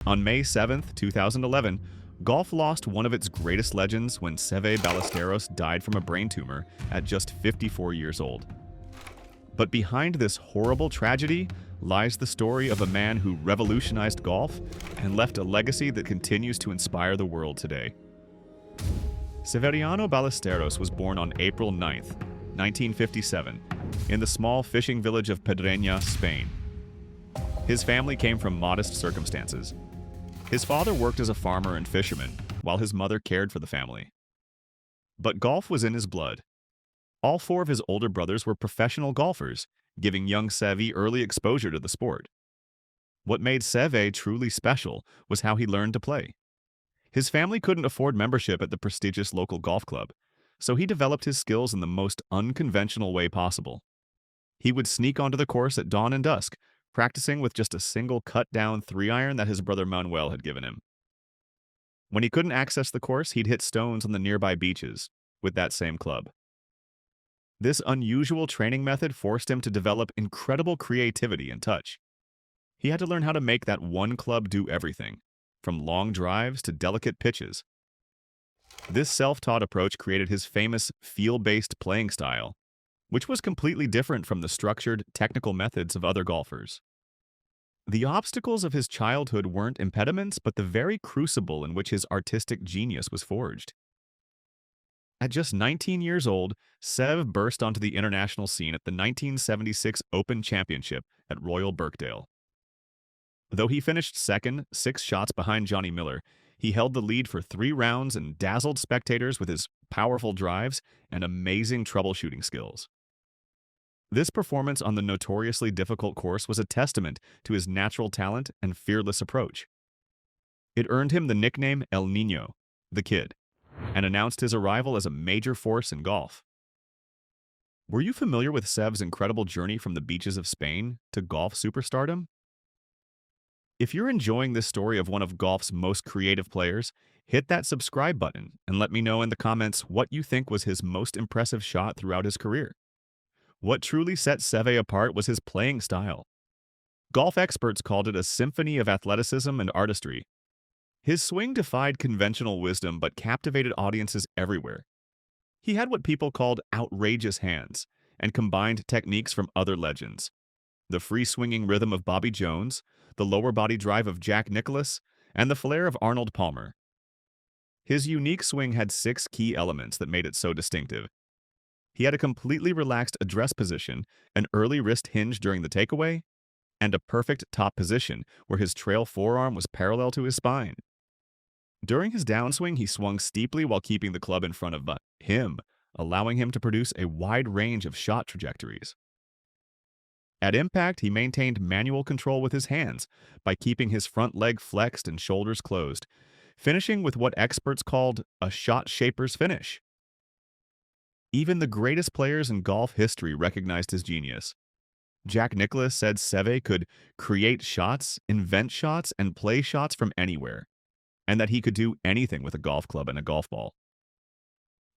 On May 7, 2011, golf lost one of its greatest legends when Seve Ballesteros died from a brain tumor at just 54 years old. But behind this horrible tragedy lies the story of a man who revolutionized golf and left a legacy that continues to inspire the world today. Severiano Ballesteros was born on April 9, 1957, in the small fishing village of Pedreña, Spain. His family came from modest circumstances. His father worked as a farmer and fisherman, while his mother cared for the family. But golf was in his blood. All four of his older brothers were professional golfers, giving young Seve early exposure to the sport. What made Seve truly special was how he learned to play. His family couldn't afford membership at the prestigious local golf club, so he developed his skills in the most unconventional way possible. He would sneak onto the course at dawn and dusk, practicing with just a single cut-down 3-iron that his brother Manuel had given him. When he couldn't access the course, he'd hit stones on the nearby beaches with that same club. This unusual training method forced him to develop incredible creativity and touch. He had to learn how to make that one club do everything, from long drives to delicate pitches. This self-taught approach created his famous feel-based playing style, which was completely different from the structured, technical methods of other golfers. The obstacles of his childhood weren't impediments, but the very crucible in which his artistic genius was forged. At just 19 years old, Seve burst onto the international scene at the 1976 Open Championship at Royal Birkdale. Though he finished second, 6 shots behind Johnny Miller, he held the lead for 3 rounds and dazzled spectators with his powerful drives and amazing troubleshooting skills. This performance on the notoriously difficult course was a testament to his natural talent and fearless approach. It earned him the nickname El Niño, the Kid, and announced his arrival as a major force in golf. Were you familiar with Seve's incredible journey from the beaches of Spain to golf superstardom? If you're enjoying this story of one of golf's most creative players, hit that subscribe button and let me know in the comments what you think was his most impressive shot throughout his career. What truly set Seve apart was his playing style. Golf experts called it a symphony of athleticism and artistry. His swing defied conventional wisdom but captivated audiences everywhere. He had what people called outrageous hands and combined techniques from other legends: the free-swinging rhythm of Bobby Jones, the lower body drive of Jack Nicklaus, and the flair of Arnold Palmer. His unique swing had 6 key elements that made it so distinctive. He had a completely relaxed address position, an early wrist hinge during the takeaway, and a perfect top position where his trail forearm was parallel to his spine. During his downswing, he swung steeply while keeping the club in front of him, allowing him to produce a wide range of shot trajectories. At impact, he maintained manual control with his hands by keeping his front leg flexed and shoulders closed, finishing with what experts called a shot shaper's finish. Even the greatest players in golf history recognized his genius. Jack Nicklaus said Seve could create shots, invent shots, and play shots from anywhere, and that he could do anything with a golf club and a golf ball.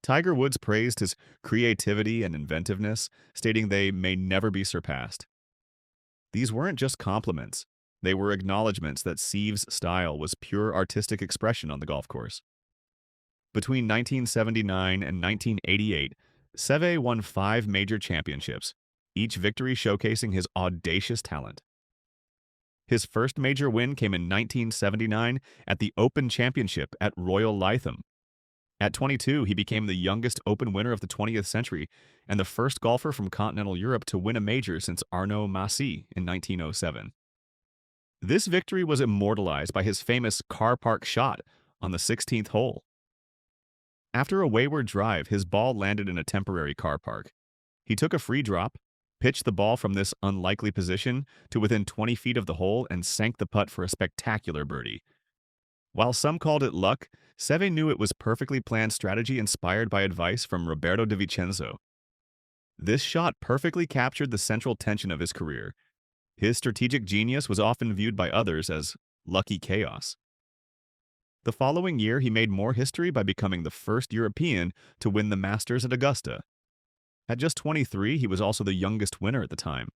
Tiger Woods praised his creativity and inventiveness, stating they may never be surpassed. These weren't just compliments. They were acknowledgments that Seve's style was pure artistic expression on the golf course. Between 1979 and 1988, Seve won 5 major championships, each victory showcasing his audacious talent. His first major win came in 1979 at the Open Championship at Royal Lytham. At 22, he became the youngest Open winner of the 20th century and the first golfer from continental Europe to win a major since Arnaud Massy in 1907. This victory was immortalized by his famous car park shot on the 16th hole. After a wayward drive, his ball landed in a temporary car park. He took a free drop, pitched the ball from this unlikely position to within 20 feet of the hole, and sank the putt for a spectacular birdie. While some called it luck, Seve knew it was perfectly planned strategy inspired by advice from Roberto de Vicenzo. This shot perfectly captured the central tension of his career. His strategic genius was often viewed by others as lucky chaos. The following year, he made more history by becoming the first European to win the Masters at Augusta. At just 23, he was also the youngest winner at the time.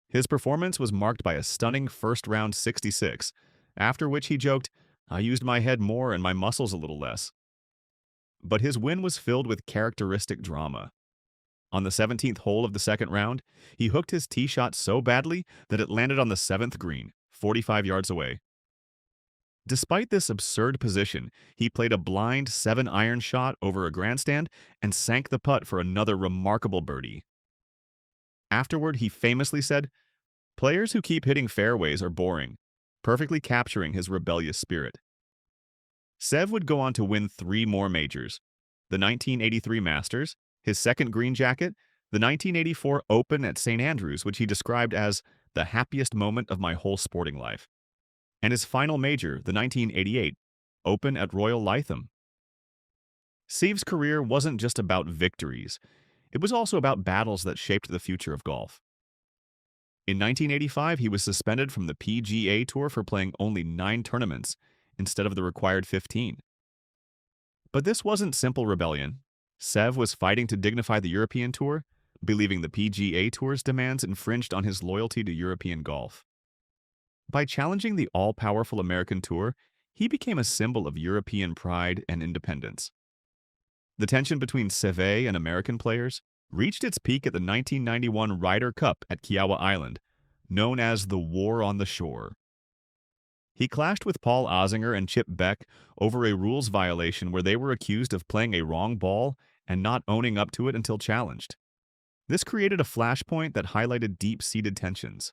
His performance was marked by a stunning first-round 66, after which he joked, "I used my head more and my muscles a little less." But his win was filled with characteristic drama. On the 17th hole of the second round, he hooked his tee shot so badly that it landed on the 7th green, 45 yards away. Despite this absurd position, he played a blind 7-iron shot over a grandstand and sank the putt for another remarkable birdie. Afterward, he famously said, "Players who keep hitting fairways are boring," perfectly capturing his rebellious spirit. Seve would go on to win 3 more majors: the 1983 Masters, his second green jacket, the 1984 Open at St. Andrews, which he described as the happiest moment of my whole sporting life, and his final major, the 1988 Open at Royal Lytham. Seve's career wasn't just about victories. It was also about battles that shaped the future of golf. In 1985, he was suspended from the PGA Tour for playing only 9 tournaments instead of the required 15. But this wasn't simple rebellion. Seve was fighting to dignify the European Tour, believing the PGA Tour's demands infringed on his loyalty to European golf. By challenging the all-powerful American Tour, he became a symbol of European pride and independence. The tension between Seve and American players reached its peak at the 1991 Ryder Cup at Kiowa Island, known as the War on the Shore. He clashed with Paul Ozinger and Chip Beck over a rules violation where they were accused of playing a wrong ball and not owning up to it until challenged. This created a flashpoint that highlighted deep-seated tensions.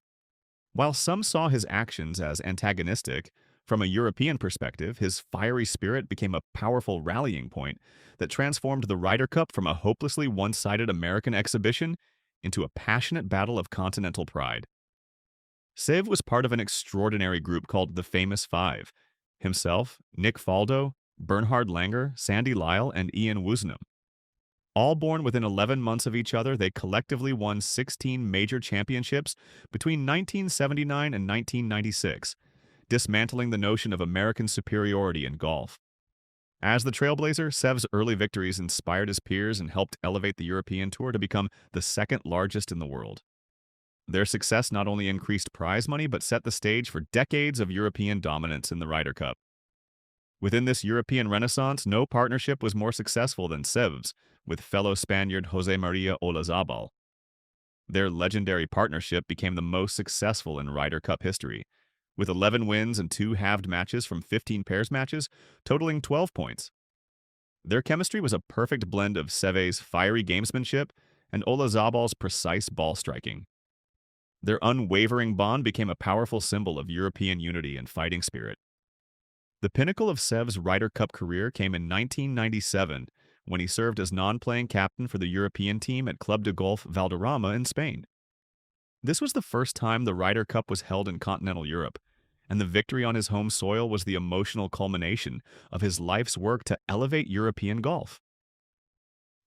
While some saw his actions as antagonistic, from a European perspective, his fiery spirit became a powerful rallying point that transformed the Ryder Cup from a hopelessly one-sided American exhibition into a passionate battle of continental pride. Seve was part of an extraordinary group called the Famous Five: himself, Nick Faldo, Bernhard Langer, Sandy Lyle, and Ian Woosnam. All born within 11 months of each other, they collectively won 16 major championships between 1979 and 1996, dismantling the notion of American superiority in golf. As the trailblazer, Seve's early victories inspired his peers and helped elevate the European Tour to become the second largest in the world. Their success not only increased prize money, but set the stage for decades of European dominance in the Ryder Cup. Within this European renaissance, no partnership was more successful than Seve's, with fellow Spaniard Jose Maria Olazabal. Their legendary partnership became the most successful in Ryder Cup history, with 11 wins and 2 halved matches from 15 pairs matches, totaling 12 points. Their chemistry was a perfect blend of Seve's fiery gamesmanship and Olazabal's precise ball striking. Their unwavering bond became a powerful symbol of European unity and fighting spirit. The pinnacle of Seve's Ryder Cup career came in 1997, when he served as non-playing captain for the European team at Club de Golf Valderrama in Spain. This was the first time the Ryder Cup was held in continental Europe, and the victory on his home soil was the emotional culmination of his life's work to elevate European golf.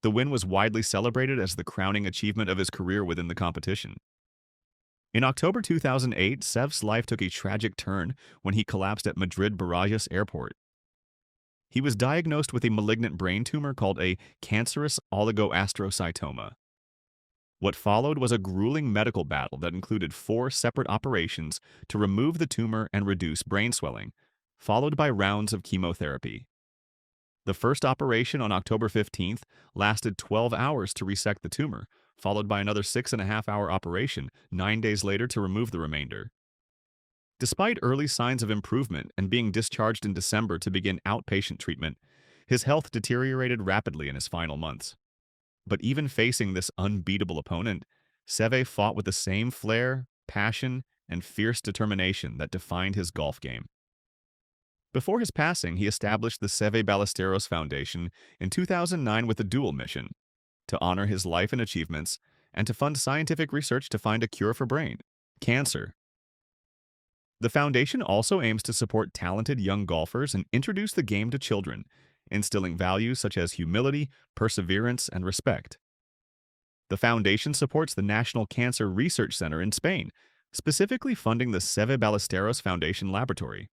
The win was widely celebrated as the crowning achievement of his career within the competition. In October 2008, Seve's life took a tragic turn when he collapsed at Madrid Barajas Airport. He was diagnosed with a malignant brain tumor called a cancerous oligoastrocytoma. What followed was a grueling medical battle that included 4 separate operations to remove the tumor and reduce brain swelling, followed by rounds of chemotherapy. The first operation on October 15th lasted 12 hours to resect the tumor, followed by another 6.5-hour operation 9 days later to remove the remainder. Despite early signs of improvement and being discharged in December to begin outpatient treatment, his health deteriorated rapidly in his final months. But even facing this unbeatable opponent, Seve fought with the same flair, passion, and fierce determination that defined his golf game. Before his passing, he established the Seve Ballesteros Foundation in 2009 with a dual mission: to honor his life and achievements, and to fund scientific research to find a cure for brain cancer. The foundation also aims to support talented young golfers and introduce the game to children, instilling values such as humility, perseverance, and respect. The foundation supports the National Cancer Research Center in Spain, specifically funding the Seve Ballesteros Foundation Laboratory.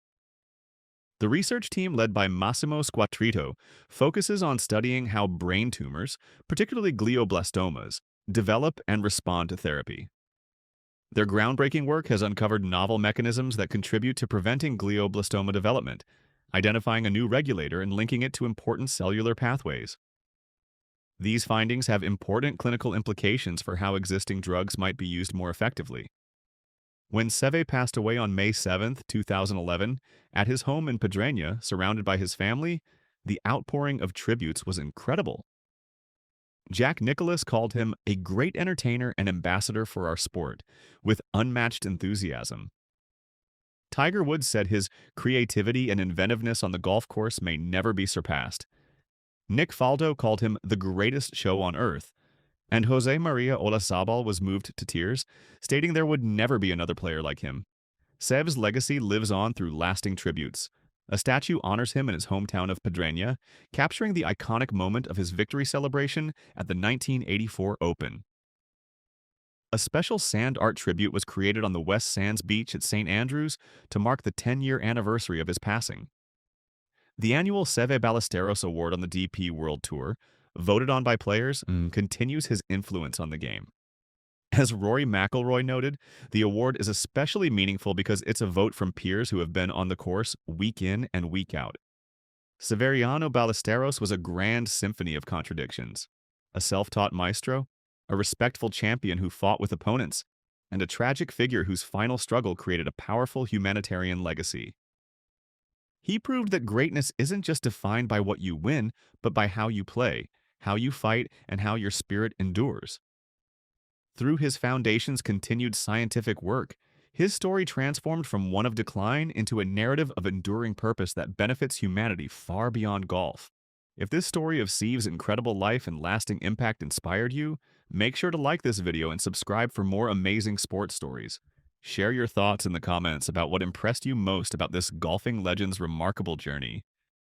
The research team, led by Massimo Squattrito, focuses on studying how brain tumors, particularly glioblastomas, develop and respond to therapy. Their groundbreaking work has uncovered novel mechanisms that contribute to preventing glioblastoma development, identifying a new regulator and linking it to important cellular pathways. These findings have important clinical implications for how existing drugs might be used more effectively. When Seve passed away on May 7, 2011, at his home in Pedreña, surrounded by his family, the outpouring of tributes was incredible. Jack Nicklaus called him a great entertainer and ambassador for our sport, with unmatched enthusiasm. Tiger Woods said his creativity and inventiveness on the golf course may never be surpassed. Nick Faldo called him the greatest show on earth, and Jose Maria Olazabal was moved to tears, stating there would never be another player like him. Seve's legacy lives on through lasting tributes. A statue honors him in his hometown of Pedreña, capturing the iconic moment of his victory celebration at the 1984 Open. A special sand art tribute was created on the West Sands beach at St. Andrews to mark the 10-year anniversary of his passing. The annual Seve Ballesteros Award on the DP World Tour, voted on by players, continues his influence on the game. As Rory McIlroy noted, the award is especially meaningful because it's a vote from peers who have been on the course week in and week out. Severiano Ballesteros was a grand symphony of contradictions. A self-taught maestro, a respectful champion who fought with opponents, and a tragic figure whose final struggle created a powerful humanitarian legacy. He proved that greatness isn't just defined by what you win, but by how you play, how you fight, and how your spirit endures. Through his foundation's continued scientific work, his story transformed from one of decline into a narrative of enduring purpose that benefits humanity far beyond golf. If this story of Seve's incredible life and lasting impact inspired you, make sure to like this video and subscribe for more amazing sports stories. Share your thoughts in the comments about what impressed you most about this golfing legend's remarkable journey.